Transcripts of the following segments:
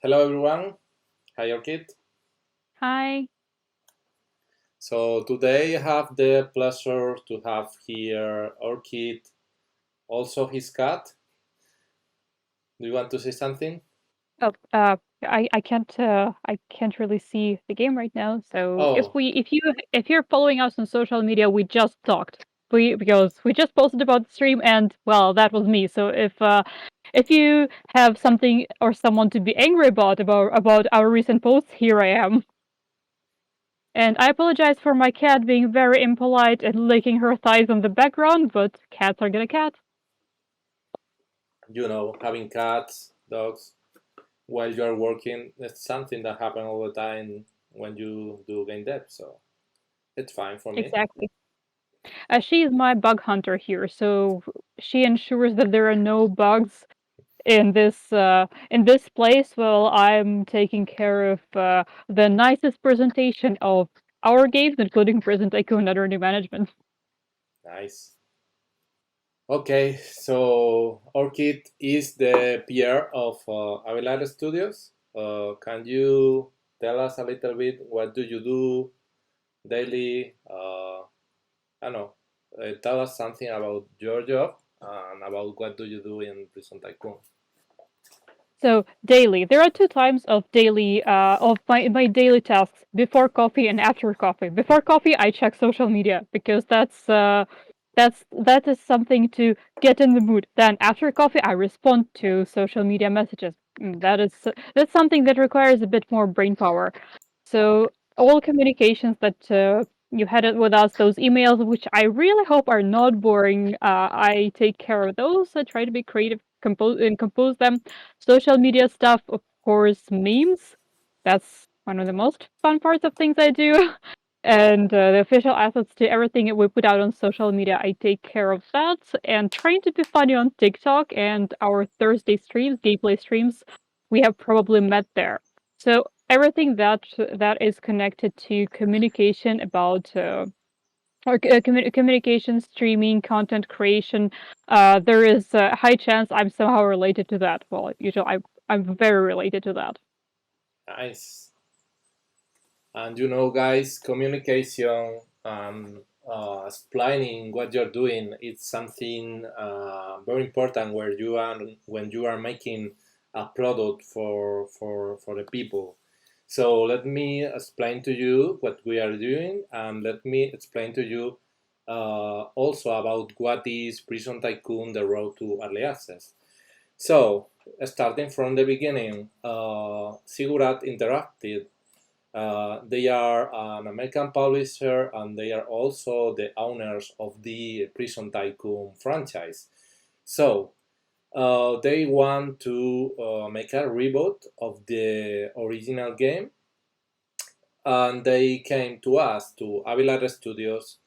Hello everyone. Hi Orchid. Hi. So today I have the pleasure to have here Orchid, also his cat. Do you want to say something? Oh, I can't really see the game right now. So Oh, if you're following us on social media, we just talked. Because we just posted about the stream, and well, that was me. So if you have something or someone to be angry about our recent posts, here I am. And I apologize for my cat being very impolite and licking her thighs on the background, but cats are gonna cat. having cats, dogs while you are working, it's something that happens all the time when you do game dev. So it's fine for me. Exactly. She is my bug hunter here, so she ensures that there are no bugs in this place while I'm taking care of the nicest presentation of our games, including Prison Tycoon under new management. Nice. Okay, so Orchid is the PR of Abylight Studios. Can you tell us a little bit what do you do daily? I don't know. Tell us something about your job and about what do you do in Prison Tycoon. So daily, there are two times of daily of my daily tasks: before coffee and after coffee. Before coffee, I check social media because that is something to get in the mood. Then after coffee, I respond to social media messages. That's something that requires a bit more brain power. So all communications that you had it with us, those emails, which I really hope are not boring, I take care of those. I try to be creative, compose them. Social media stuff, of course, memes. That's one of the most fun parts of things I do. And the official assets to everything we put out on social media, I take care of that. And trying to be funny on TikTok and our Thursday streams, gameplay streams, we have probably met there. So everything that is connected to communication about communication, streaming, content creation, there is a high chance I'm somehow related to that. Well, usually I'm very related to that. Nice. And guys, communication and explaining what you're doing it's something very important where you are when you are making a product for the people. So let me explain to you what we are doing, and let me explain to you also about what is Prison Tycoon, the road to early access. So, starting from the beginning, Sigurat Interactive, they are an American publisher and they are also the owners of the Prison Tycoon franchise. So, they want to make a reboot of the original game, and they came to us, to Abylight Studios,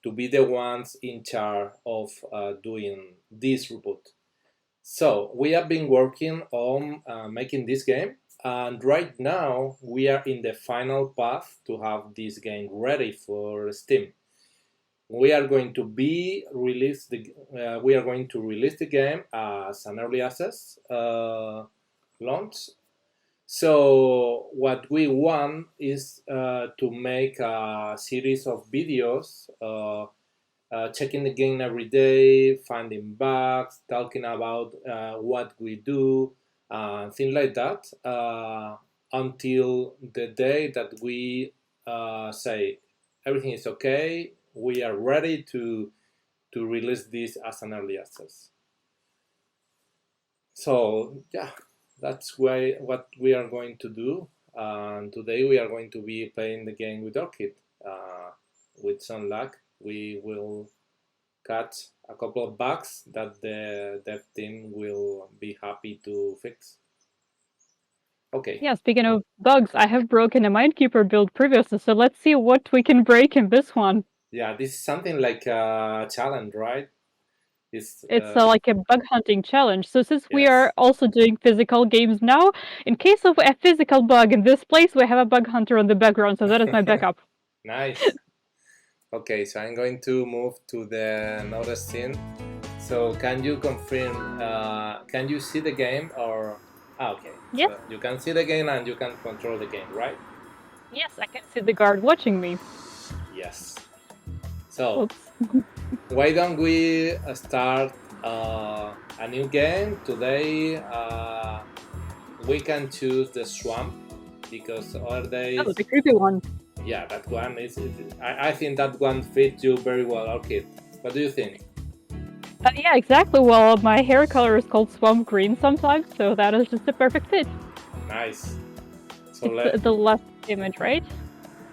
to be the ones in charge of doing this reboot. So we have been working on making this game, and right now we are in the final path to have this game ready for Steam. We are going to release the game as an early access launch. So what we want is to make a series of videos checking the game every day, finding bugs, talking about what we do, things like that, until the day that we say everything is okay, we are ready to release this as an early access. So yeah, that's what we are going to do. And today we are going to be playing the game with Orchid. With some luck, we will catch a couple of bugs that the dev team will be happy to fix. Okay, Yeah, speaking of bugs, I have broken a Minekeeper build previously, so let's see what we can break in this one. yeah, this is something like a challenge, right? It's It's like a bug hunting challenge. So since we are yes, also doing physical games now, in case of a physical bug in this place, we have a bug hunter on the background, so that is my backup. nice. Okay, so I'm going to move to the notice scene. So can you confirm? Can you see the game or? Okay, Yes, so you can see the game and you can control the game, right? yes, I can see the guard watching me. Yes. So Oops. why don't we start a new game today? We can choose the swamp because other Oh, days, the creepy one. yeah, that one I think that one fits you very well, Orchid. What do you think? Yeah, exactly. Well, my hair color is called swamp green sometimes, so that is just a perfect fit. Nice. So It's the last image, right?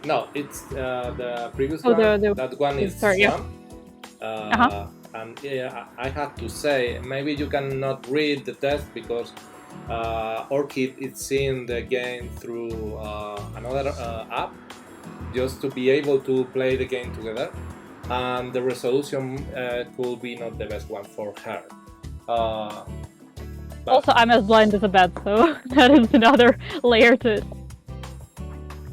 no, it's the previous Oh, one. the That one is sorry, yeah. swamp. Uh-huh. And yeah, I have to say, maybe you cannot read the test because Orchid is seeing the game through another app just to be able to play the game together. And the resolution could be not the best one for her. Uh, but Also, I'm as blind as a bat, so that is another layer to it.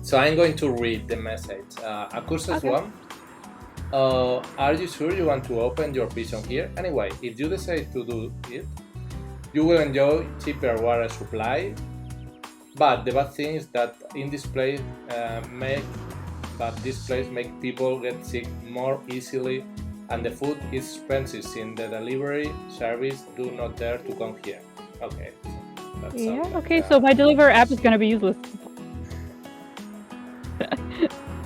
so I'm going to read the message. Accurses Okay. one. Are you sure you want to open your vision here? Anyway, if you decide to do it, you will enjoy cheaper water supply. But the bad thing is that in this place make people get sick more easily, and the food is expensive. In the delivery service, do not dare to come here. Okay, that Yeah. sounds like. Okay. So my deliver app is gonna be useless.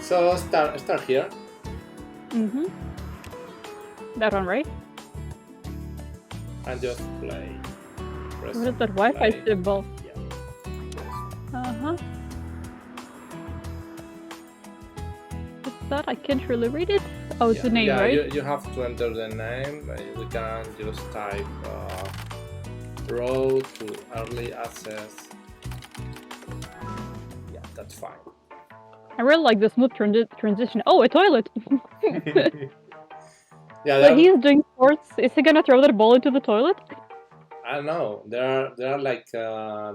So start here. Mm-hmm. That one, right? And just play. Press What is that Wi-Fi play. symbol? Yeah. Uh-huh. What's that? I can't really read it. Oh, it's the name, Yeah, right? you have to enter the name. We can just type road to early access. Yeah, that's fine. I really like the smooth transition. Oh, a toilet! Yeah, But he's doing sports. Is he gonna throw that ball into the toilet? I don't know. There are like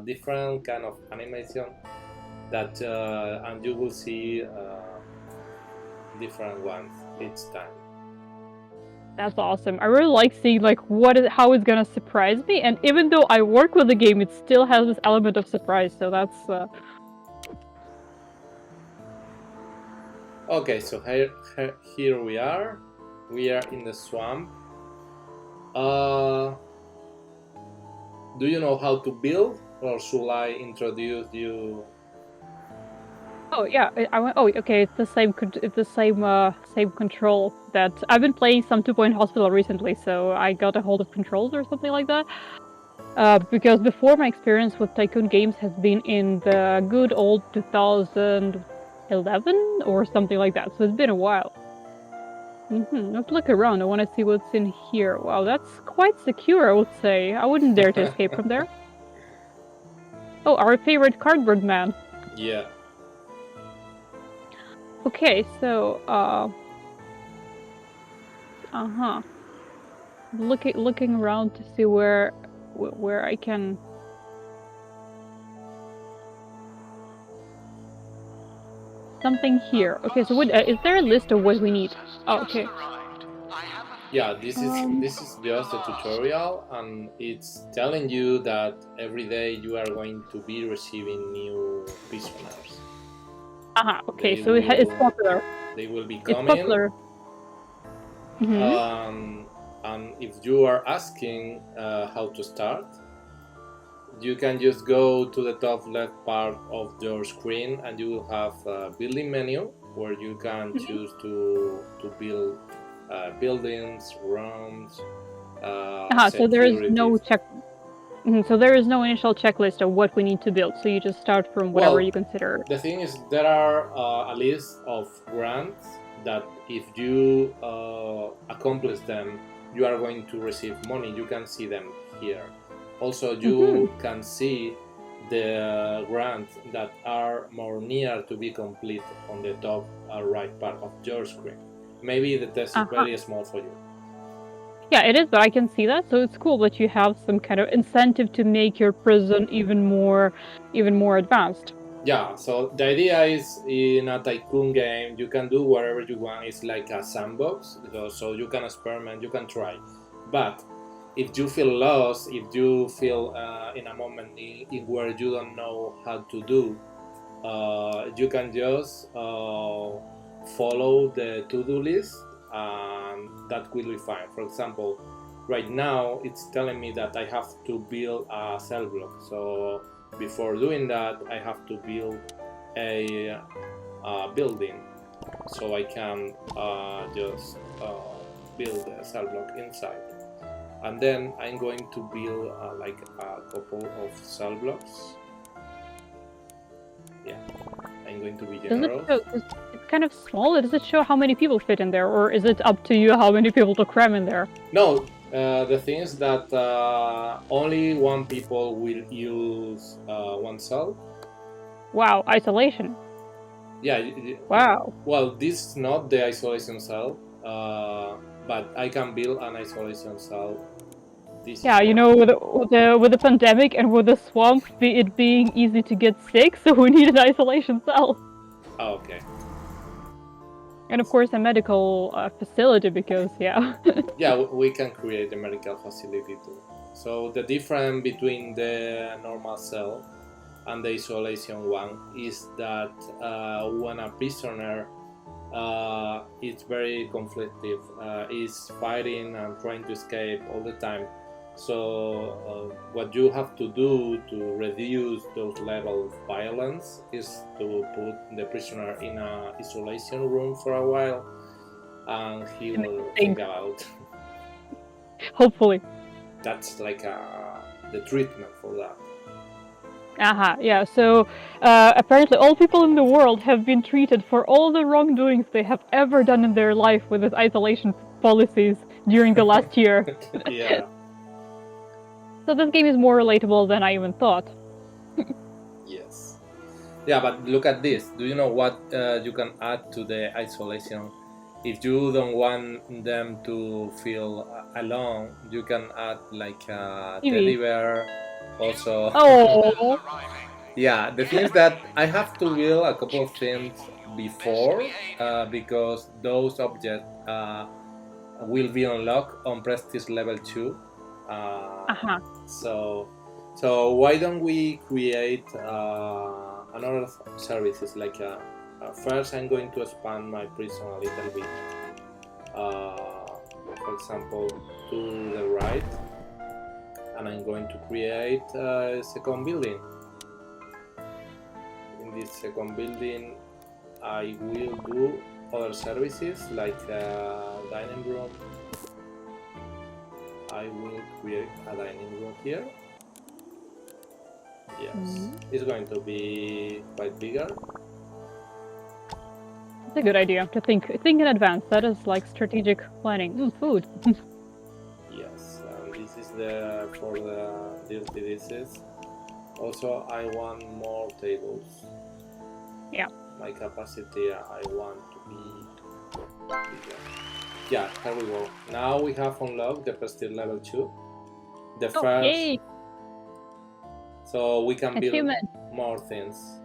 different kind of animation that and you will see different ones each time. That's awesome. I really like seeing like how it's gonna surprise me. And even though I work with the game, it still has this element of surprise. So that's. Okay, so here we are. We are in the swamp. Do you know how to build, or should I introduce you? Oh yeah, I went. Oh, okay. It's the same. It's the same control that I've been playing some 2 Point Hospital recently, so I got a hold of controls or something like that. Because before my experience with Tycoon games has been in the good old 2011 or something like that, so it's been a while. Let's look around. I want to see what's in here. Wow, that's quite secure, I would say. I wouldn't dare to escape from there. Oh, our favorite cardboard man. Yeah. Okay, so looking around to see where I can. Something here. Okay, so what is there a list of what we need? Oh, okay. Yeah, this is just a tutorial, and it's telling you that every day you are going to be receiving new prisoners. Okay, They so it's popular. They will be It's coming. popular. And if you are asking how to start, you can just go to the top left part of your screen, and you will have a building menu where you can choose to build buildings, rooms. So there is no check. So there is no initial checklist of what we need to build. So you just start from whatever you consider. The thing is, there are a list of grants that if you accomplish them, you are going to receive money. You can see them here. Also, you can see the grants that are more near to be complete on the top right part of your screen. Maybe the test is very small for you. Yeah, it is, but I can see that, so it's cool that you have some kind of incentive to make your prison even more advanced. Yeah, so the idea is in a Tycoon game, you can do whatever you want. It's like a sandbox, so you can experiment, you can try. But if you feel lost, if you feel in a moment in where you don't know how to do, you can just follow the to-do list, and that will be fine. For example, right now it's telling me that I have to build a cell block. So before doing that, I have to build a building, so I can just build a cell block inside. And then I'm going to build like a couple of cell blocks. Yeah, I'm going to be generous. It's kind of small. Does it show how many people fit in there, or is it up to you how many people to cram in there? No, the thing is that only one people will use one cell. Wow, isolation. Yeah. Wow. Well, this is not the isolation cell, but I can build an isolation cell. Yeah, you know, with the pandemic and with the swamp, it being easy to get sick, so we need an isolation cell. Oh, okay. And of course, a medical facility, because yeah. Yeah, we can create a medical facility too. So the difference between the normal cell and the isolation one is that when a prisoner is very conflictive, is fighting and trying to escape all the time. So what you have to do to reduce those levels of violence is to put the prisoner in an isolation room for a while, and he will think about. Hopefully. That's like the treatment for that. Yeah, so apparently all people in the world have been treated for all the wrongdoings they have ever done in their life with these isolation policies during the last year. Yeah. So this game is more relatable than I even thought. Yes. Yeah, but look at this. Do you know what you can add to the isolation? If you don't want them to feel alone, you can add like a teddy bear. Also. Oh. Yeah, the thing is that I have to build a couple of things before because those objects will be unlocked on Prestige level 2. So why don't we create another services like first I'm going to expand my prison a little bit. For example, to the right, and I'm going to create a second building. In this second building, I will do other services like dining room. I will create a dining room here. Yes, it's going to be quite bigger. It's a good idea to think in advance. That is like strategic planning. Food. Yes, this is for the dirty dishes. Also, I want more tables. Yeah. My capacity, I want to be bigger. Yeah, here we go. Now we have unlocked the prestige level 2. The first. Yay. So we can build more things.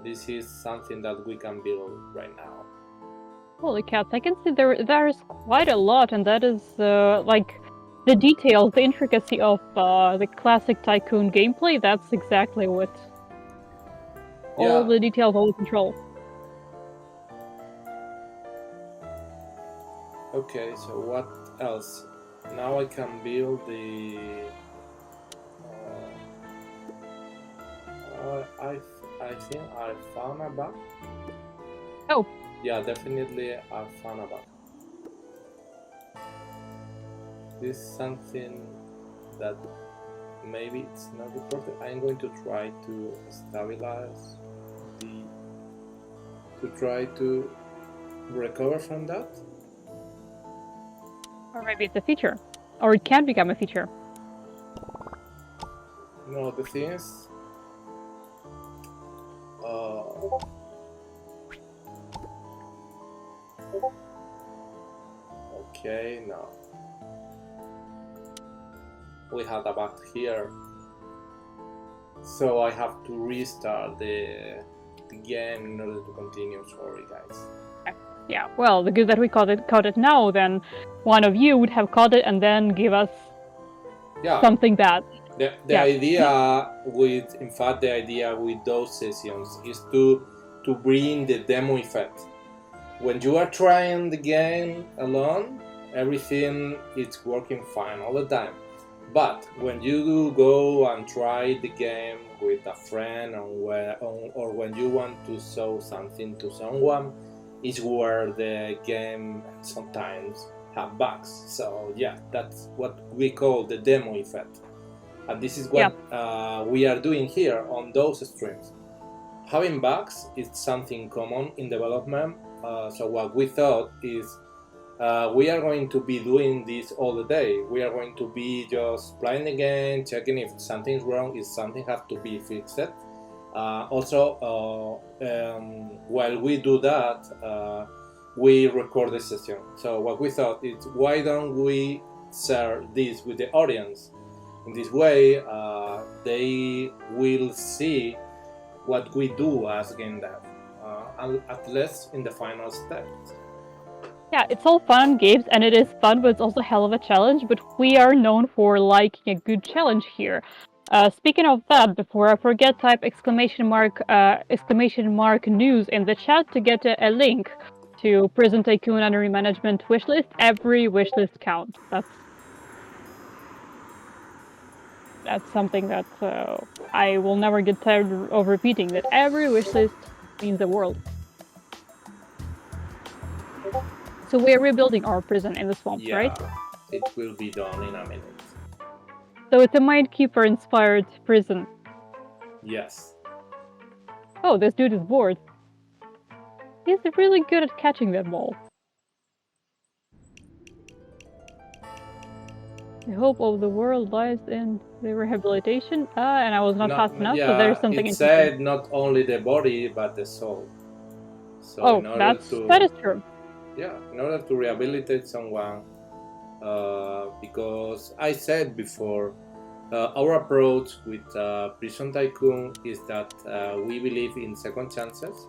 This is something that we can build right now. Holy cats, I can see there is quite a lot, and that is like the details, the intricacy of the classic Tycoon gameplay. That's exactly what all the details, all the control. Okay, so what else? Now I can build the. I think I found a bug. Oh. Yeah, definitely I found a bug. This is something that maybe it's not reported. I'm going to try to stabilize to try to recover from that. Or maybe it's a feature. Or it can become a feature. No, the thing is okay, no. We had a bug here. So I have to restart the game in order to continue. Sorry, guys. Yeah, well, the good that we caught it now, then one of you would have caught it and then give us Yeah, something bad. the Yeah. idea with, in fact, the idea with those sessions is to bring the demo effect. When you are trying the game alone, everything is working fine all the time. But when you go and try the game with a friend, or when you want to show something to someone, is where the game sometimes have bugs. So yeah, that's what we call the demo effect, and this is what we are doing here on those streams. Having bugs is something common in development. So what we thought is we are going to be doing this all the day. We are going to be just playing the game, checking if something's wrong, if something has to be fixed. While we do that, we record the session. So what we thought is, why don't we share this with the audience? In this way, they will see what we do as game dev, at least in the final steps. Yeah, it's all fun and games, and it is fun, but it's also a hell of a challenge. But we are known for liking a good challenge here. Speaking of that, before I forget, type exclamation mark news in the chat to get a link to Prison Tycoon under management wishlist. Every wishlist counts. That's something that I will never get tired of repeating. That every wishlist means the world. So we are rebuilding our prison in the swamp, Yeah, right? it will be done in a minute. So it's a Mindkeeper-inspired prison. Yes. Oh, this dude is bored. He's really good at catching that ball. The hope of the world lies in the rehabilitation. And I was not fast enough, so there's something it interesting. said not only the body but the soul. So oh, that is true. Yeah, in order to rehabilitate someone, because I said before, our approach with Prison Tycoon is that we believe in second chances.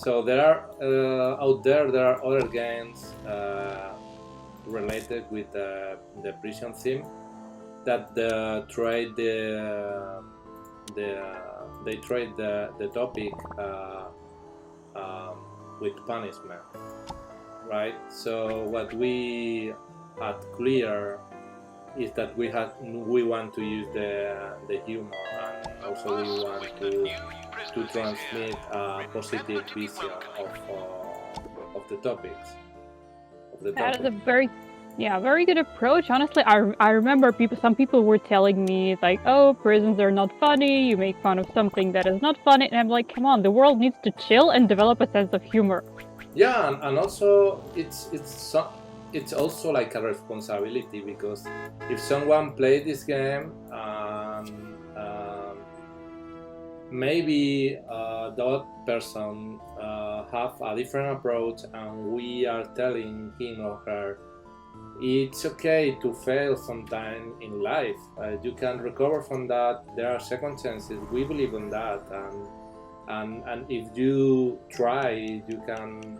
So there are out there are other games related with the prison theme that trade they trade the topic with punishment, right? So what we had clear is that we want to use the humor, and also we want to transmit a positive vision of the topics. That is a very good approach. Honestly, I remember some people were telling me like, oh, prisons are not funny, you make fun of something that is not funny, and I'm like, come on, the world needs to chill and develop a sense of humor. Yeah, and also it's also like a responsibility, because if someone played this game, maybe that person have a different approach, and we are telling him or her it's okay to fail sometime in life. You can recover from that. There are second chances. We believe in that, and if you try, you can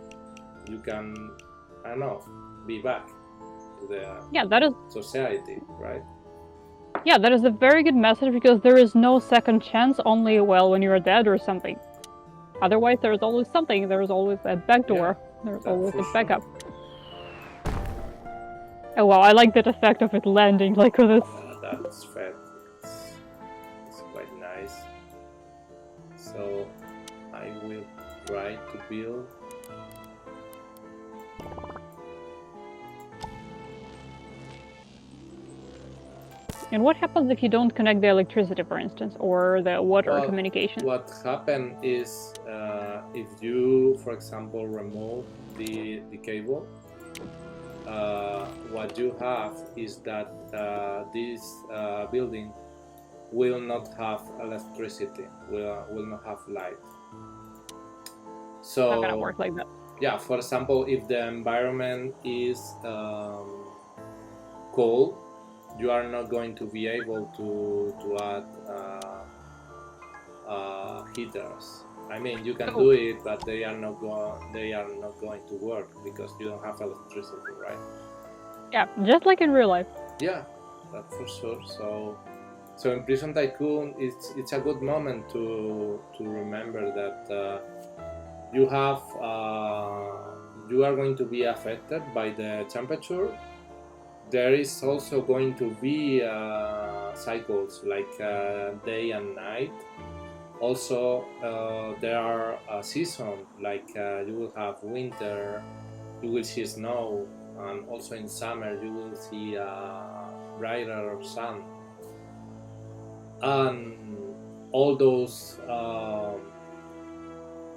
I don't know, be back to the society, right? Yeah, that is a very good message, because there is no second chance, only when you're dead or something. Otherwise, there's always something. There's always a backdoor. Yeah, there's always a backup. Sure. Oh wow, I like that effect of it landing like this. That's fat. It's quite nice. So I will try to build. And what happens if you don't connect the electricity, for instance, or the water communication? What happens is if you, for example, remove the cable, what you have is that this building will not have electricity, will not have light. So not gonna work like that. Yeah, for example, if the environment is cold, you are not going to be able to add heaters. I mean, you can do it, but they are not going to work because you don't have electricity, right? Yeah, just like in real life. Yeah, that's for sure. So in Prison Tycoon, it's a good moment to remember that you have you are going to be affected by the temperature. There is also going to be cycles like day and night. Also, there are seasons like you will have winter, you will see snow, and also in summer you will see brighter sun. And all those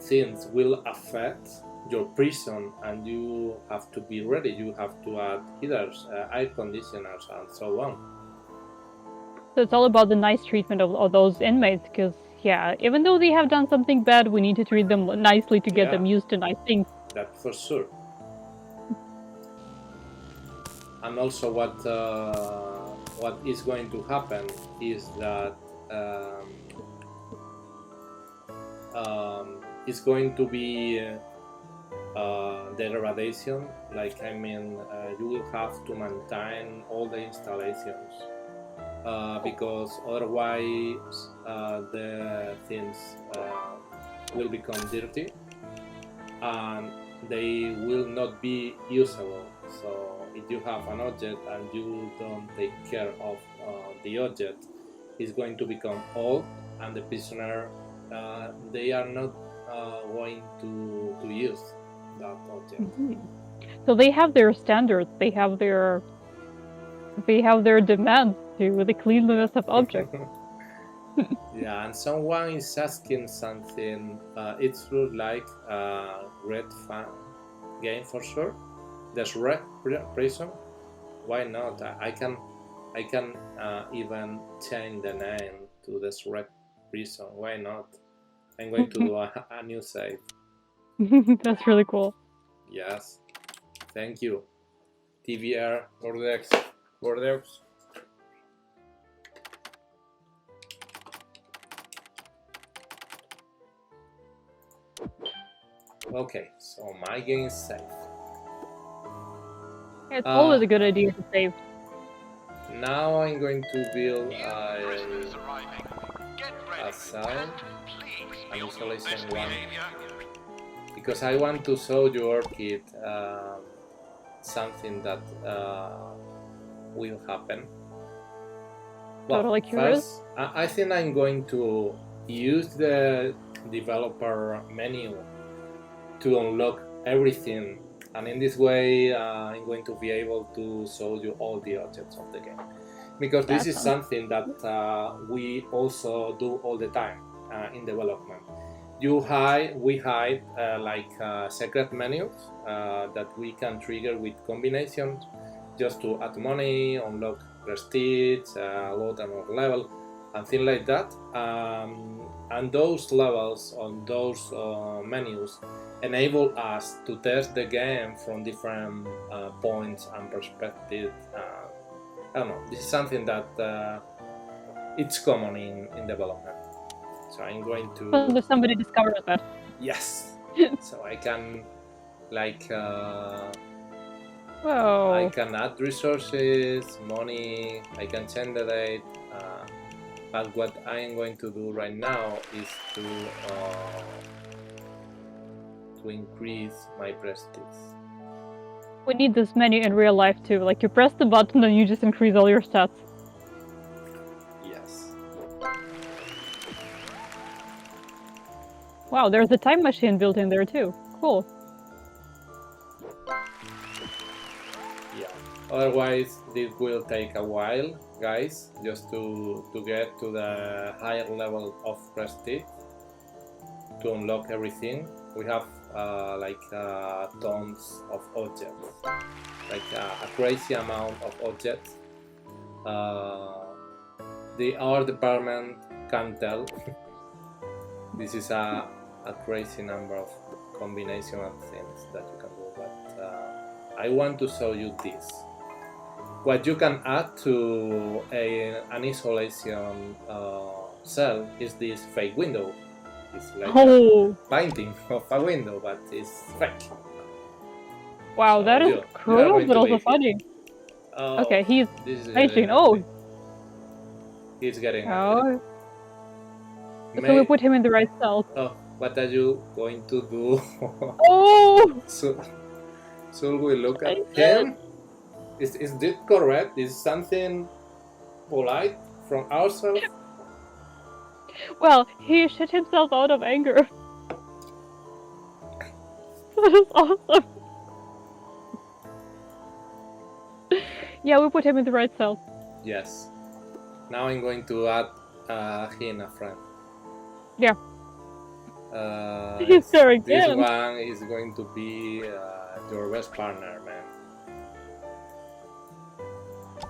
things will affect your prison, and you have to be ready. You have to add heaters, air conditioners, and so on. So it's all about the nice treatment of those inmates, because yeah, even though they have done something bad, we need to treat them nicely to get them used to nice things. That's for sure. And also, what is going to happen is that it's going to be degradation. Like, I mean, you will have to maintain all the installations because otherwise the things will become dirty and they will not be usable. So if you have an object and you don't take care of the object, it's going to become old, and the prisoner they are not going to use that object. Mm-hmm. So they have their standards. They have their demands to the cleanliness of objects. Yeah, and someone is asking something. It's like a red fan game for sure. There's red prison. Why not? I can even change the name to this red prison. Why not? I'm going to do a new save. That's really cool. Yes, thank you. TVR Vortex. Okay, so my game is safe. It's always a good idea to save. Now I'm going to build a cell, an isolation one, because I want to show you Orchid something that will happen. Well, Totally curious. first, I think I'm going to use the developer menu to unlock everything, and in this way I'm going to be able to show you all the objects of the game, because this is something that we also do all the time in development. We hide like secret menus that we can trigger with combinations just to add money, unlock prestige, load another level, and things like that. And those levels on those menus enable us to test the game from different points and perspectives. I don't know, this is something that it's common in development. So I'm going to... If somebody discovers that. Yes. So I can like... Whoa. I can add resources, money, I can change the date. But what I'm going to do right now is to increase my prestige. We need this menu in real life too. Like, you press the button and you just increase all your stats. Yes. Wow, there's a time machine built in there too. Cool. Yeah. Otherwise, this will take a while, guys, just to get to the higher level of prestige, to unlock everything. We have tons of objects, like a crazy amount of objects. The art department can't tell. This is a crazy number of combination of things that you can do, but I want to show you this. What you can add to an isolation cell is this fake window. It's like a painting of a window, but it's fake. Wow, so that is cruel, but also funny. Oh, Okay, he's this is getting raging. Oh, ugly. He's getting ugly. oh. So we May put him in the right cell. Oh, what are you going to do? Oh! Should we look at him? Is this correct? Is something polite from ourselves? Well, he shit himself out of anger. That is awesome. Yeah, we put him in the right cell. Yes. Now I'm going to add him a friend. Yeah. He's there This again. one is going to be your best partner, man.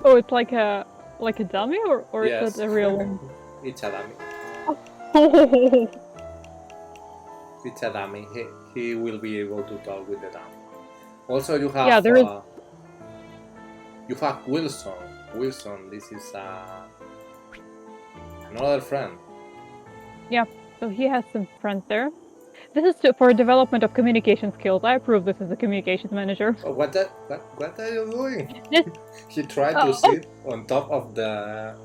Oh, it's like a dummy, or Yes. is it a real one? It's a dummy. Oh. It's a dummy. He will be able to talk with the dummy. Also, you have you have Wilson. Wilson, this is another friend. Yeah. So he has some friends there. This is for development of communication skills. I approve this as a communications manager. Oh, what are you doing? This, He tried to sit on top of the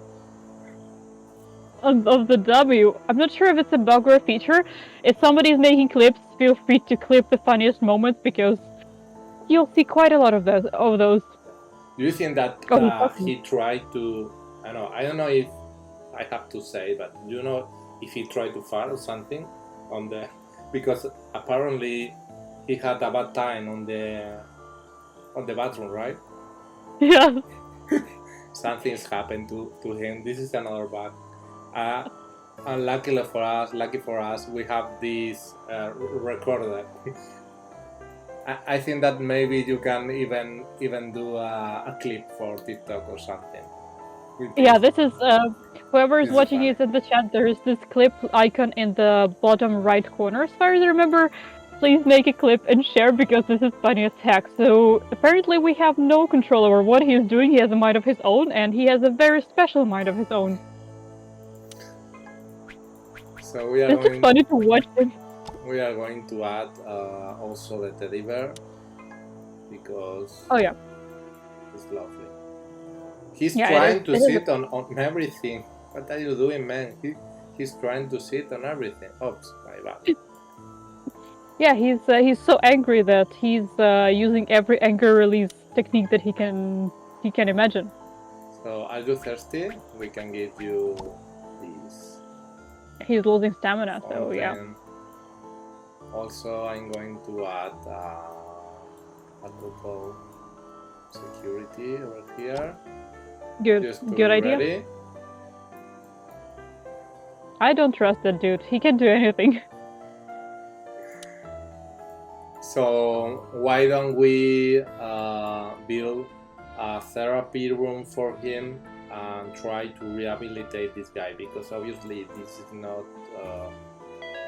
dummy. I'm not sure if it's a bug or a feature. If somebody's making clips, feel free to clip the funniest moments because you'll see quite a lot of those. Do you think that he tried to? I don't know if I have to say, but you know if he tried to fart or something on the, because apparently he had a bad time on the bathroom, right? Yeah. Something's happened to him. This is another bug. And lucky for us, we have this recorded. I think that maybe you can even do a clip for TikTok or something. Yeah, this is whoever is watching is in the chat. There is this clip icon in the bottom right corner, as far as I remember. Please make a clip and share because this is funny as heck. So apparently we have no control over what he is doing. He has a mind of his own, and he has a very special mind of his own. So we are it's just funny to watch him. We are going to add also the teddy bear because it's lovely. He's trying to sit on everything. What are you doing, man? He's trying to sit on everything. Oops, my bad. Yeah, he's so angry that he's using every anger release technique that he can imagine. So are you thirsty? We can give you these. He's losing stamina, so yeah. Also, I'm going to add a couple security over here. Good idea. Ready. I don't trust that dude. He can do anything. So why don't we build a therapy room for him and try to rehabilitate this guy, because obviously this is not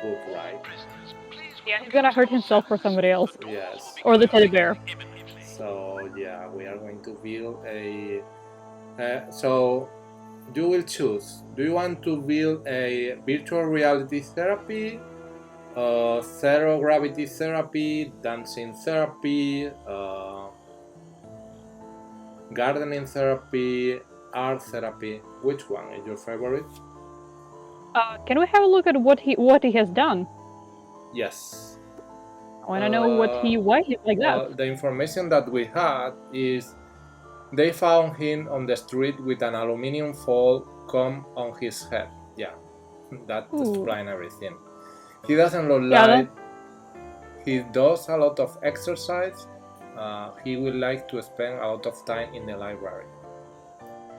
good, right? Yeah, he's gonna hurt himself for somebody else. Yes. Or the teddy bear. So yeah, we are going to build a... so you will choose. Do you want to build a virtual reality therapy, zero gravity therapy, dancing therapy, gardening therapy, art therapy? Which one is your favorite? Can we have a look at what he has done? Yes. I want to know why he's like that. The information that we had is they found him on the street with an aluminium foil comb on his head. Yeah, that explains everything. He doesn't look like... He does a lot of exercise. He would like to spend a lot of time in the library.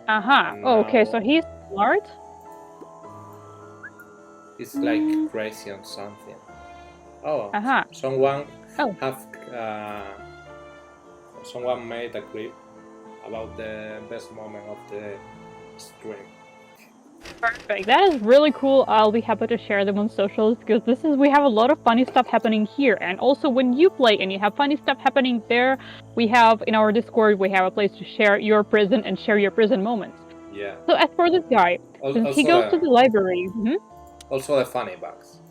Okay, so he's smart? It's like crazy on something. Someone someone made a clip about the best moment of the stream. Perfect. That is really cool. I'll be happy to share them on socials because we have a lot of funny stuff happening here. And also when you play and you have funny stuff happening there, we have in our Discord, we have a place to share your prison and share your prison moments. Yeah. So as for this guy, since he goes to the library... Also the funny bugs.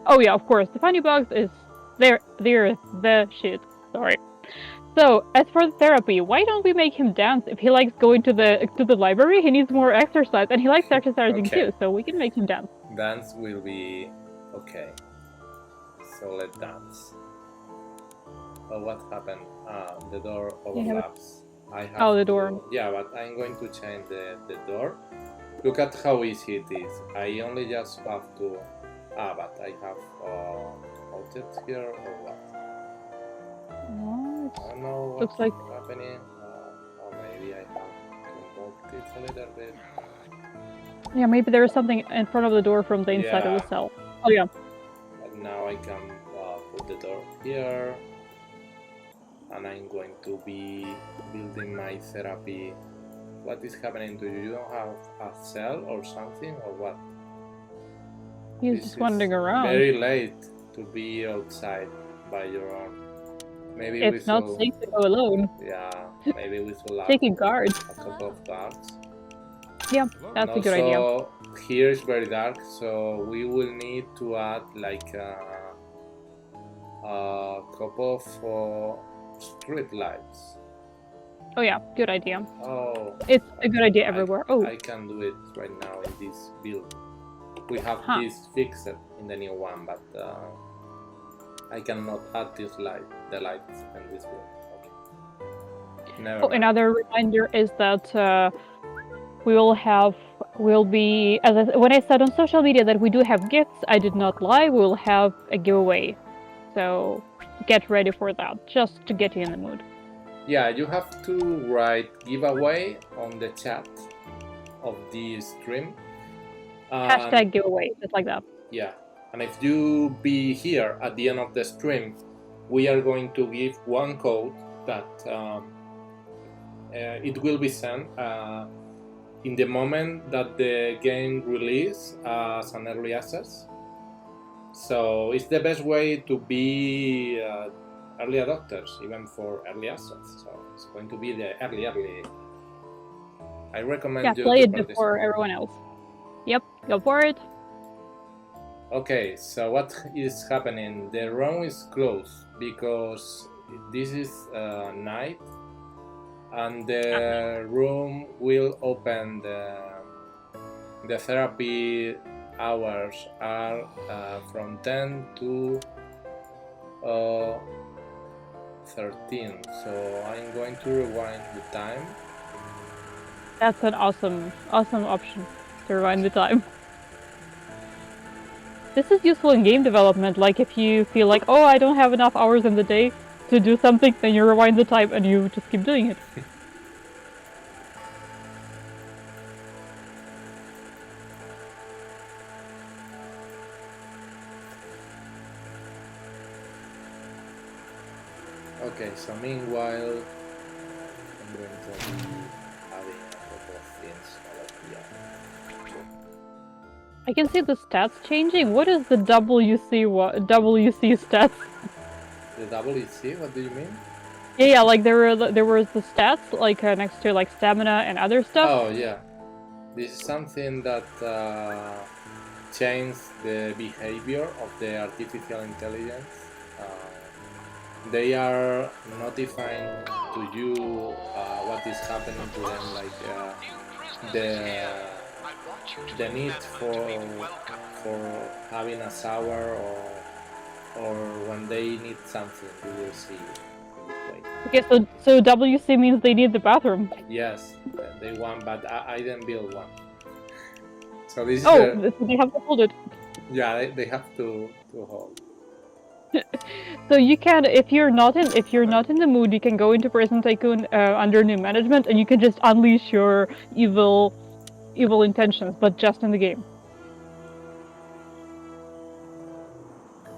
Oh yeah, of course. The funny bugs is they're the shit. Sorry. So, as for the therapy, why don't we make him dance? If he likes going to the library, he needs more exercise, and he likes exercising Okay. too. So we can make him dance. Dance will be okay. So let's dance. Oh, what happened? The door overlaps. I have the door. Yeah, but I'm going to change the door. Look at how easy it is. I only just have to. But I have objects here or what? No, I don't know looks what's like happening. Or maybe I have to move this a little bit. yeah, maybe there is something in front of the door from the inside of the cell. Oh yeah. But now I can put the door here, and I'm going to be building my therapy. What is happening to you? You don't have a cell or something, or what? He's just wandering around. Very late to be outside by your own. Maybe it's not safe to go alone. Yeah, maybe we should take a guard. A couple of guards. Yeah, that's a good idea. Here is very dark, so we will need to add like a couple of street lights. Oh yeah, good idea. Oh, it's a good idea everywhere. I can do it right now in this build. We have this fixed in the new one, but I cannot add the lights in this build. Okay. Never mind. Another reminder is that we'll be, when I said on social media that we do have gifts, I did not lie. We'll have a giveaway, so get ready for that, just to get you in the mood. Yeah, you have to write giveaway on the chat of the stream. Hashtag giveaway, just like that. Yeah, and if you be here at the end of the stream, we are going to give one code that it will be sent in the moment that the game release as an early access. So it's the best way to be early adopters, even for early access. So it's going to be the early. I recommend you play it before everyone else. Yep, go for it. Okay, so what is happening? The room is closed because this is night, and the room will open. The therapy hours are from 10 to 13. So I'm going to rewind the time. That's an awesome option to rewind the time. This is useful in game development, like if you feel like, oh, I don't have enough hours in the day to do something, then you rewind the time and you just keep doing it. Okay, so meanwhile, I'm going to be adding a couple of things over here. I can see the stats changing. What is the WC stats? The WC? What do you mean? Yeah, like there was the stats like next to like stamina and other stuff. Oh yeah, this is something that changed the behavior of the artificial intelligence. They are notifying to you what is happening to them, like the need for having a shower or when they need something. You will see. Okay, so WC means they need the bathroom. Yes, they want, but I didn't build one. So this is so they have to hold it. Yeah, they have to hold. So you can, if you're not in the mood, you can go into Prison Tycoon under new management, and you can just unleash your evil intentions, but just in the game.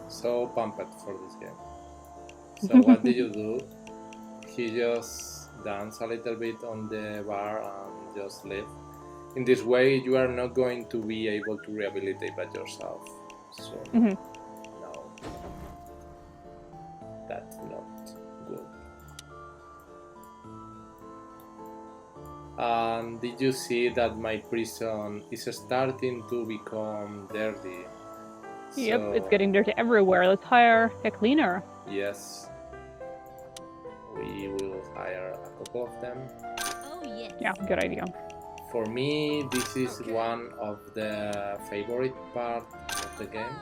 So pumped for this game. So what did you do? He just danced a little bit on the bar and just left. In this way, you are not going to be able to rehabilitate by yourself. So no, that's not good. And did you see that my prison is starting to become dirty? Yep, it's getting dirty everywhere. Let's hire a cleaner. Yes. we will hire a couple of them. Oh yes. Yeah, good idea. For me, this is one of the favorite part of the game.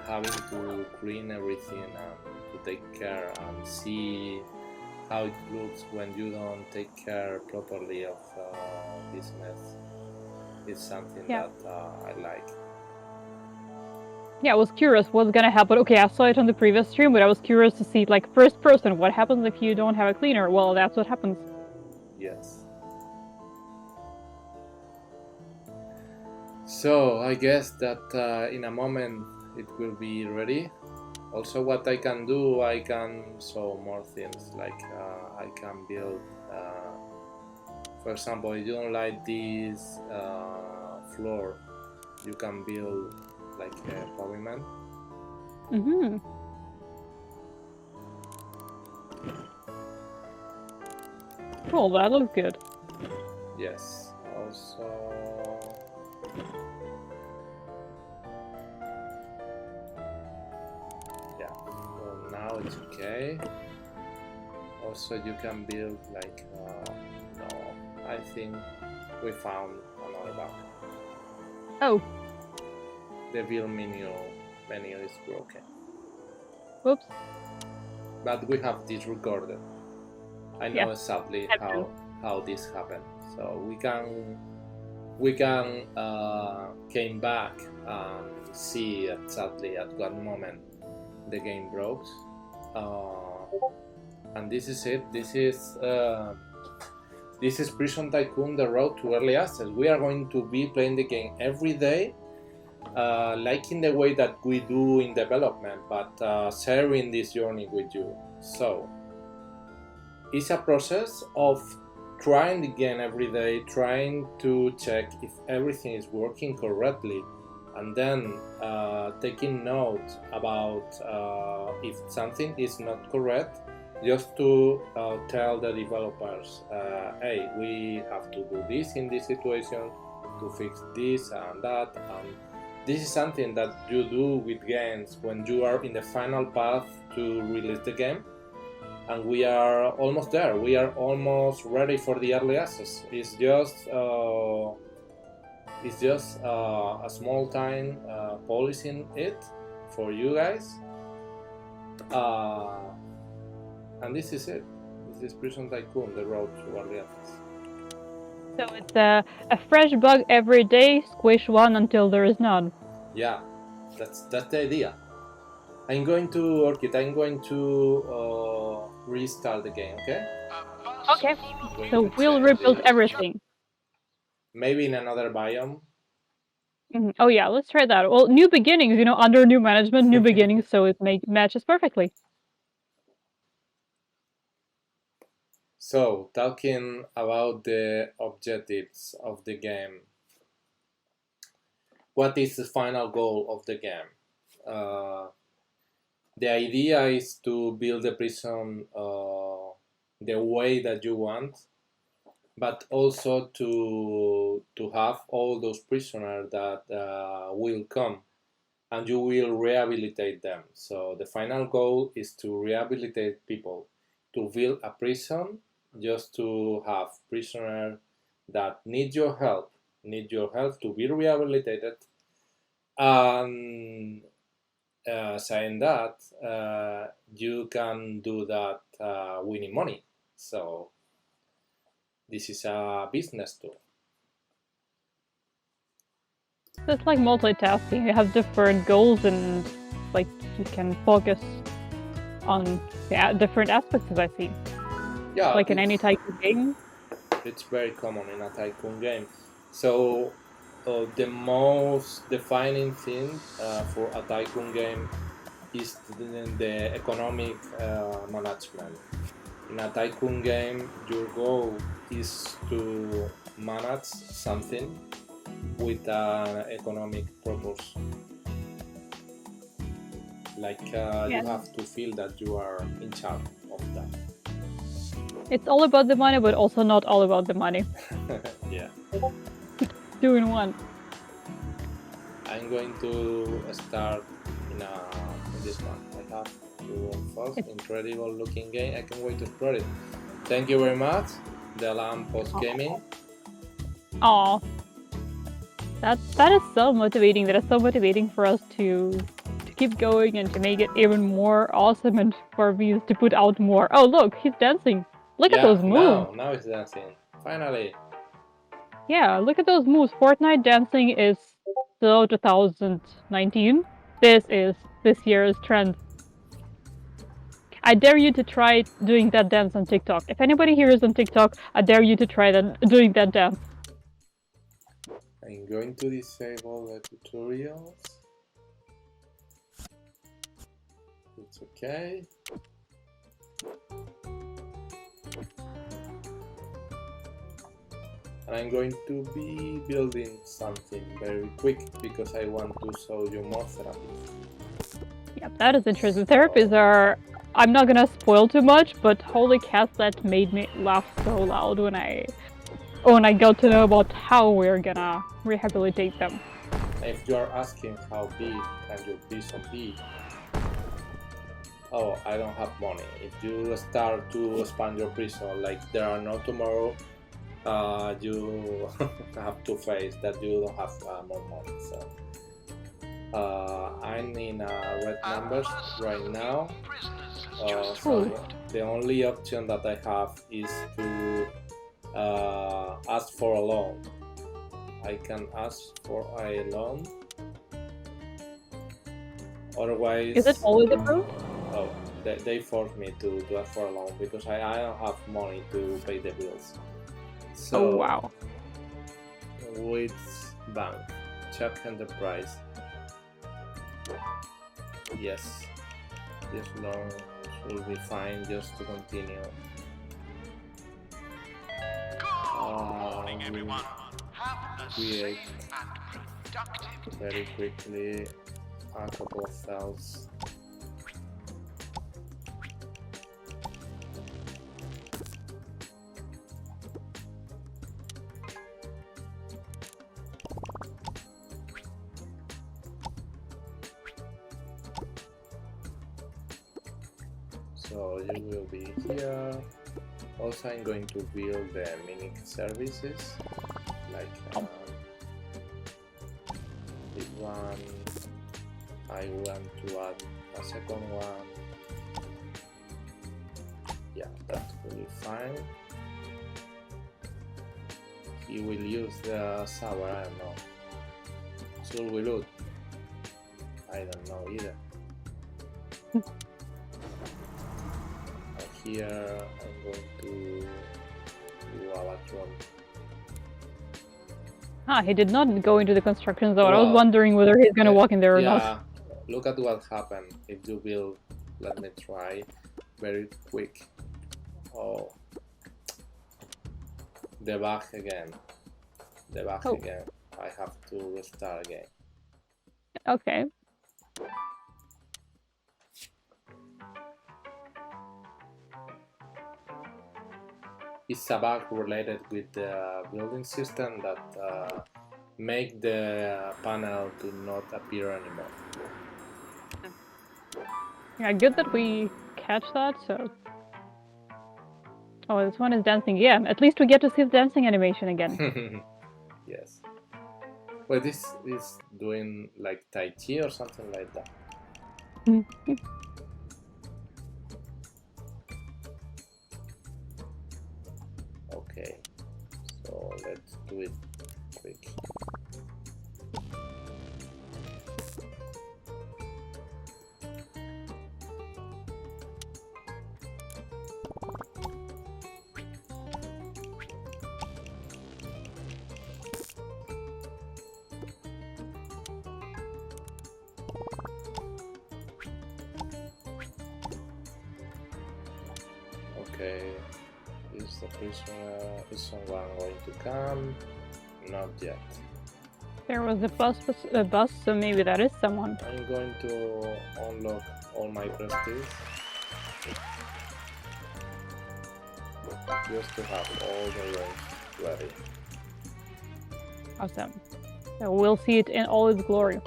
Having to clean everything and to take care and see how it looks when you don't take care properly of business is something that I like. Yeah, I was curious what's gonna happen. Okay, I saw it on the previous stream, but I was curious to see, like, first person, what happens if you don't have a cleaner? Well, that's what happens. Yes. So I guess that in a moment it will be ready. Also, what I can do, I can show more things, like I can build, for example, if you don't like this floor, you can build like a pavement. Mm-hmm. Cool, that looks good. Yes. Also, yeah. Well, now it's okay. Also, you can build like no. I think we found another bug. Oh. The build menu is broken. Whoops. But we have this recorded. I know exactly how this happened. So we can came back and see exactly at what moment the game broke. And this is it. This is Prison Tycoon: The Road to Early Access. We are going to be playing the game every day. Like in the way that we do in development, but sharing this journey with you. So it's a process of trying the game every day, trying to check if everything is working correctly, and then taking note about if something is not correct, just to tell the developers, hey, we have to do this in this situation to fix this and that. And this is something that you do with games when you are in the final path to release the game, and we are almost there. We are almost ready for the early access. It's just a small time polishing it for you guys, and this is it. This is Prison Tycoon: The Road to Early Access. So it's a fresh bug every day, squish one until there is none. Yeah, that's the idea. I'm going to Orchid. I'm going to restart the game. Okay. Okay. So we'll rebuild everything. Maybe in another biome. Mm-hmm. Oh yeah, let's try that. Well, new beginnings, under new management, new beginnings, so it matches perfectly. So, talking about the objectives of the game, what is the final goal of the game? The idea is to build the prison the way that you want, but also to have all those prisoners that will come, and you will rehabilitate them. So the final goal is to rehabilitate people, to build a prison just to have prisoners that need your help to be rehabilitated. And saying that, you can do that winning money. So this is a business tool. So it's like multitasking. You have different goals, and like you can focus on different aspects, as I see. Yeah, like in any Tycoon game. It's very common in a Tycoon game. So the most defining thing for a Tycoon game is the economic management. In a Tycoon game, your goal is to manage something with an economic purpose. Like you have to feel that you are in charge of that. It's all about the money, but also not all about the money. Yeah. 2 in 1. I'm going to start in this one. I have True or false? Incredible looking game. I can't wait to explore it. Thank you very much, the Lamppost Gaming. Aw. That is so motivating. That is so motivating for us to keep going and to make it even more awesome and for me to put out more. Oh look, he's dancing. Look at those moves. Now he's dancing. Finally. Yeah, look at those moves. Fortnite dancing is so 2019. This is this year's trend. I dare you to try doing that dance on TikTok. If anybody here is on TikTok, I dare you to try doing that dance. I'm going to disable the tutorials. It's okay. And I'm going to be building something very quick because I want to show you more therapies. Yeah, that is interesting. Therapies are... I'm not gonna spoil too much, but holy cats, that made me laugh so loud when I got to know about how we're gonna rehabilitate them. If you are asking how big can your prison be, oh, I don't have money. If you start to expand your prison like there are no tomorrow, you have to face that you don't have more money. So I'm in red numbers right now. So the only option that I have is to ask for a loan. I can ask for a loan. Otherwise, is it always approved? Oh, they force me to ask for a loan because I don't have money to pay the bills. So, oh wow. Which bank? Check enterprise. Yes, this loan will be fine just to continue. Everyone. Create very quickly a couple of cells. So you will be here. Also, I'm going to build the mini services, like this one. I want to add a second one. Yeah, that will be fine. He will use the shower, I don't know. So we loot. I don't know either. Here I'm going to do a bathroom. He did not go into the construction zone. Well, I was wondering whether he's gonna walk in there or not. Yeah, look at what happened if you build. Let me try very quick. Oh, the bug again. The bug again. I have to restart again. Okay. It's a bug related with the building system that make the panel to not appear anymore. Yeah, good that we catch that, so... Oh, this one is dancing. Yeah, at least we get to see the dancing animation again. Yes. Well, this is doing like Tai Chi or something like that. Okay, so let's do it quick. Okay, is the prisoner, is someone going to come? Not yet. There was a bus, so maybe that is someone. I'm going to unlock all my prestige just to have all the rooms ready. Awesome. So we'll see it in all its glory.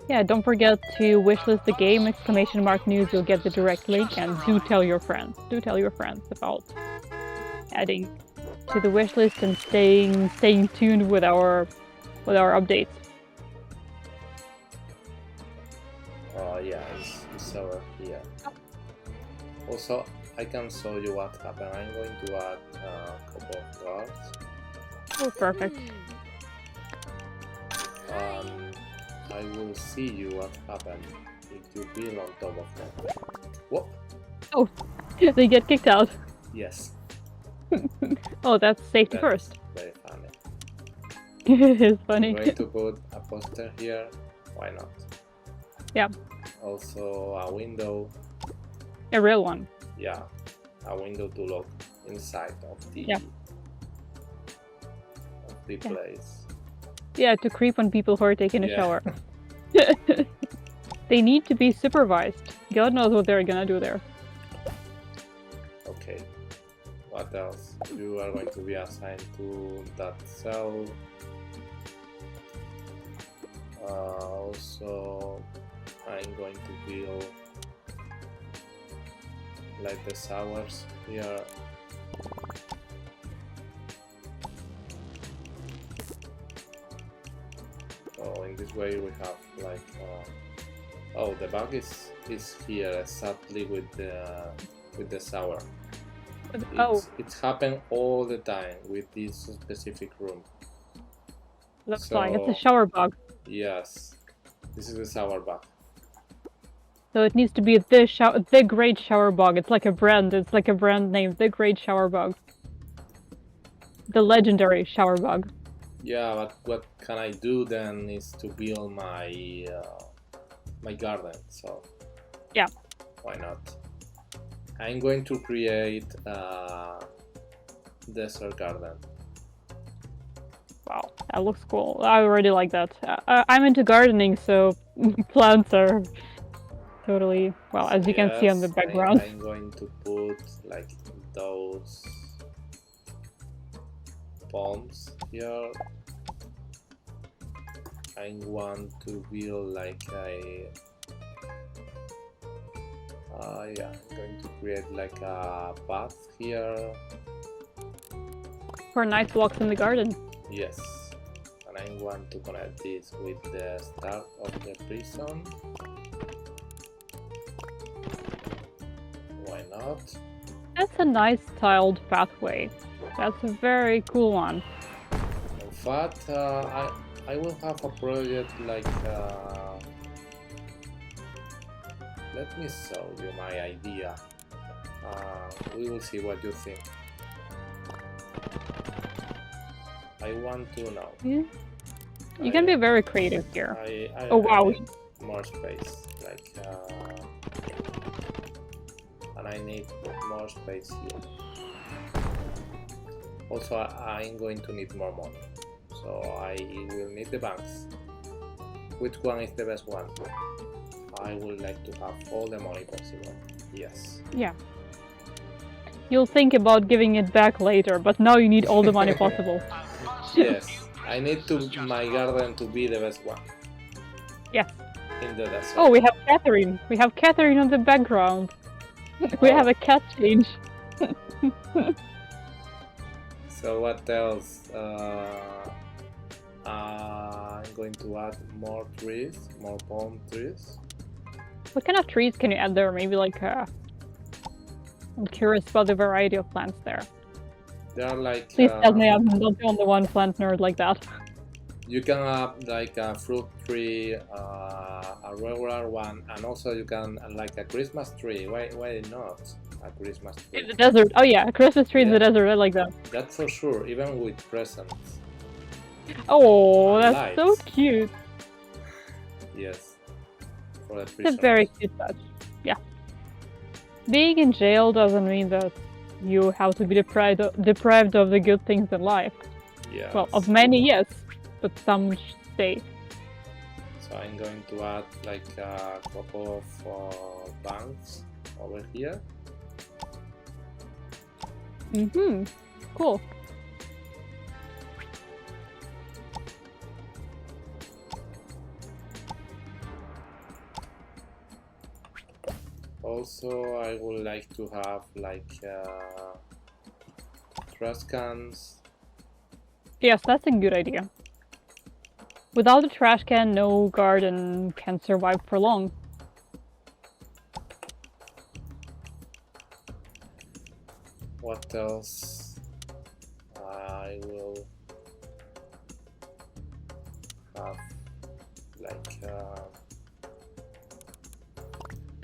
Yeah, don't forget to wishlist the game, !news, you'll get the direct link, and do tell your friends. Do tell your friends about adding to the wishlist and staying tuned with our updates. Oh yeah, it's over here. Also, I can show you what happened. I'm going to add a couple of guards. Oh, perfect. I will see you what happened if you build on top of them. What? Oh, they get kicked out. Yes. Oh, that's safety That's first. very funny. It's funny. I'm going to put a poster here. Why not? Yeah. Also a window. A real one. Yeah, a window to look inside of the place. Yeah, to creep on people who are taking a shower. They need to be supervised. God knows what they're gonna do there. Okay. What else? You are going to be assigned to that cell. Also, I'm going to build like the showers here. So in this way we have like oh, the bug is here exactly with the shower. It's happened all the time with this specific room. Looks like it's a shower bug. Yes, this is the shower bug. So it needs to be the Great Shower Bug. It's like a brand. It's like a brand name. The Great Shower Bug. The legendary shower bug. Yeah, but what can I do then is to build my my garden. So yeah, why not? I'm going to create a desert garden. Wow, that looks cool. I already like that. I'm into gardening, so plants are totally, well, as you can see on the background. I'm going to put like those palms here. I want to build like a yeah, I'm going to create like a path here for nice walks in the garden. Yes, and I want to connect this with the start of the prison. Why not? That's a nice tiled pathway. That's a very cool one. In fact, I will have a project like let me show you my idea. We will see what you think. I want to know. Yeah. You can be very creative here. Oh wow! More space, like, and I need more space here. Also, I'm going to need more money, so I will need the banks. Which one is the best one? I would like to have all the money possible. Yes. Yeah. You'll think about giving it back later, but now you need all the money possible. Yes, I need my garden to be the best one. Yes. In the desert. Oh, we have Catherine. We have Catherine on the background. We have a cat change. So what else? I'm going to add more trees, more palm trees. What kind of trees can you add there? Maybe like I'm curious about the variety of plants there. They are like... Please tell me I'm not the only one plant nerd like that. You can have like a fruit tree, a regular one, and also you can like a Christmas tree. Why not a Christmas tree? In the desert. Oh yeah, a Christmas tree in the desert. I like that. That's for sure, even with presents. Oh, that's so cute. Yes. For the it's a very cute touch. Yeah. Being in jail doesn't mean that you have to be deprived of the good things in life. Yeah. Well, of many, yes, but some stay. So I'm going to add like a couple of banks over here. Cool. also I would like to have like trash cans. Yes, that's a good idea. Without a trash can, no garden can survive for long. What else? I will have like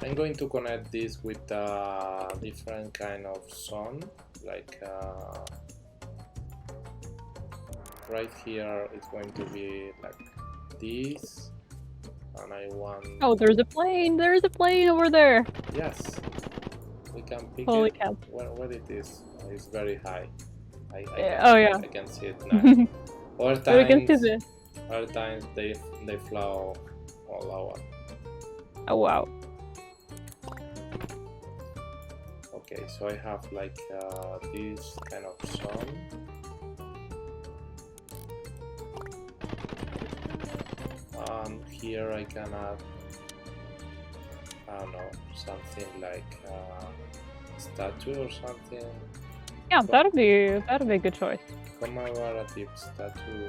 I'm going to connect this with a different kind of zone, like right here it's going to be like this, and I want... Oh, there's a plane! There's a plane over there! Yes, we can pick Holy it. cow. Where it is? It's very high. I can see it now. Other times they flow all over. Oh wow. Okay, so I have like this kind of zone. Here I can add, I don't know, something like statue or something. Yeah, that'd be a good choice. Commemorative statue.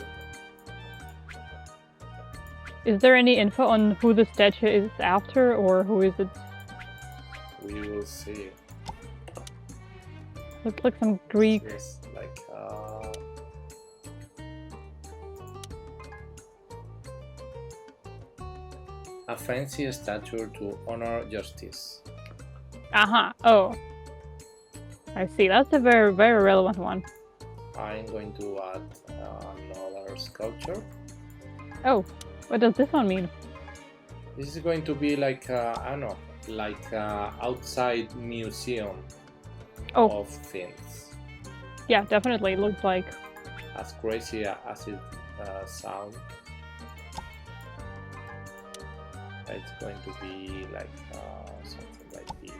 Is there any info on who the statue is after, or who is it? We will see. Looks like some Greek. Yes, like a fancy statue to honor justice. Oh, I see. That's a very, very relevant one. I'm going to add another sculpture. Oh, what does this one mean? This is going to be like I don't know, like outside museum of things. Yeah, definitely. It looks like. As crazy as it sounds, it's going to be like something like this.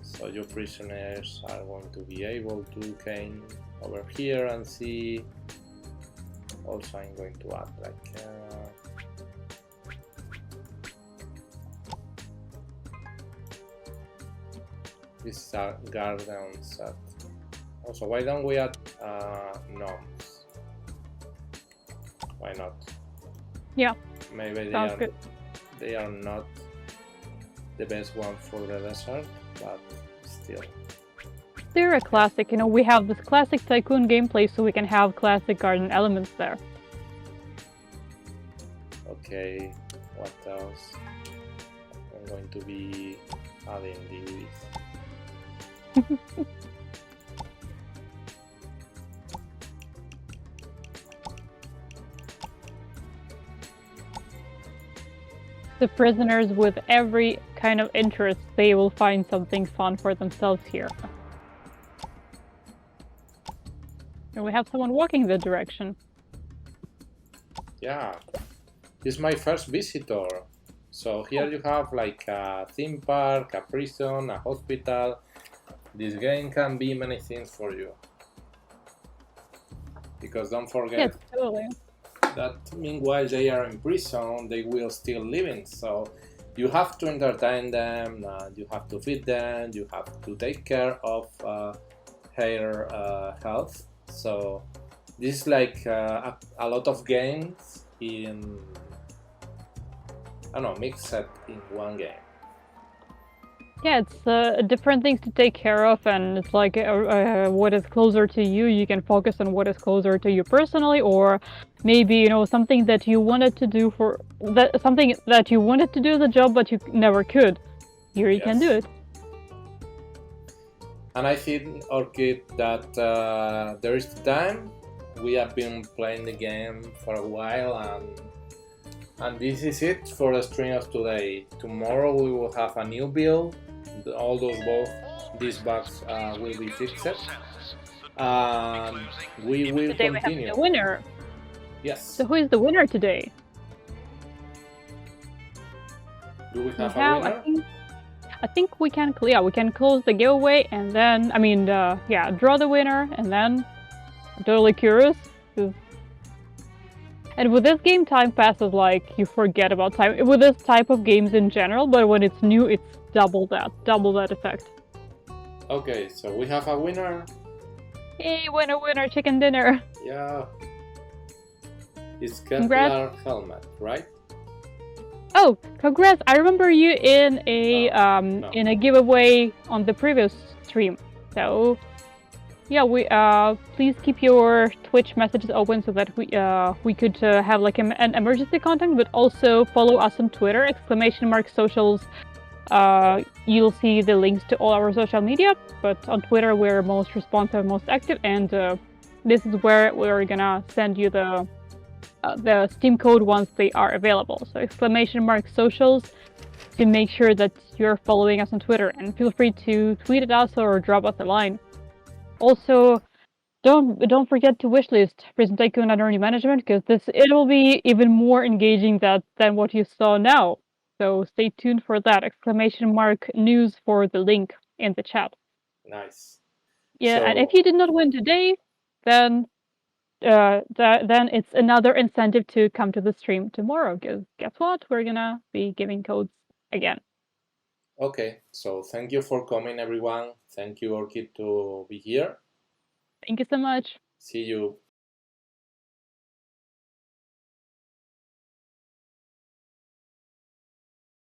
So your prisoners are going to be able to came over here and see. Also, I'm going to add like this garden set. Also, why don't we add gnomes? Why not? Yeah. Maybe they are not the best one for the desert, but still. They're a classic. You know, we have this classic Tycoon gameplay, so we can have classic garden elements there. Okay, what else? I'm going to be adding these. The prisoners with every kind of interest, they will find something fun for themselves here. And we have someone walking the direction. Yeah, this is my first visitor. So here you have like a theme park, a prison, a hospital. This game can be many things for you. Because don't forget, yes, totally. that meanwhile they are in prison, they will still living. So you have to entertain them, you have to feed them, you have to take care of their health. So this is like a lot of games in, I don't know, mixed in one game. Yeah, it's different things to take care of, and it's like what is closer to you. You can focus on what is closer to you personally, or maybe, you know, something that you wanted to do something that you wanted to do the job, but you never could. Here you can do it. And I think, Orchid, that there is time. We have been playing the game for a while, and this is it for the stream of today. Tomorrow we will have a new build. All these bugs will be fixed. We will today continue. We have the winner. Yes. So who is the winner today? Do we have a winner? I think we can. Yeah, we can close the giveaway and then, I mean, draw the winner, and then I'm totally curious. And with this game, time passes like you forget about time. With this type of games in general, but when it's new, it's double that effect. Okay, so we have a winner. Hey, winner, chicken dinner. Yeah, it's Congrats. Kevlar helmet, right? Oh, congrats! I remember you in a No. in a giveaway on the previous stream. So yeah, we please keep your Twitch messages open so that we could have like an emergency contact, but also follow us on Twitter !socials. You'll see the links to all our social media, but on Twitter we're most responsive, most active, and this is where we're gonna send you the Steam code once they are available. So !socials to make sure that you're following us on Twitter, and feel free to tweet at us or drop us a line. Also, don't forget to wishlist Prison Tycoon under new management because it will be even more engaging than what you saw now. So stay tuned for that ! News for the link in the chat. Nice. Yeah, and if So, you did not win today, then then it's another incentive to come to the stream tomorrow. Because guess what? We're gonna be giving codes again. okay, so thank you for coming, everyone. Thank you, Orchid, to be here. Thank you so much. See you.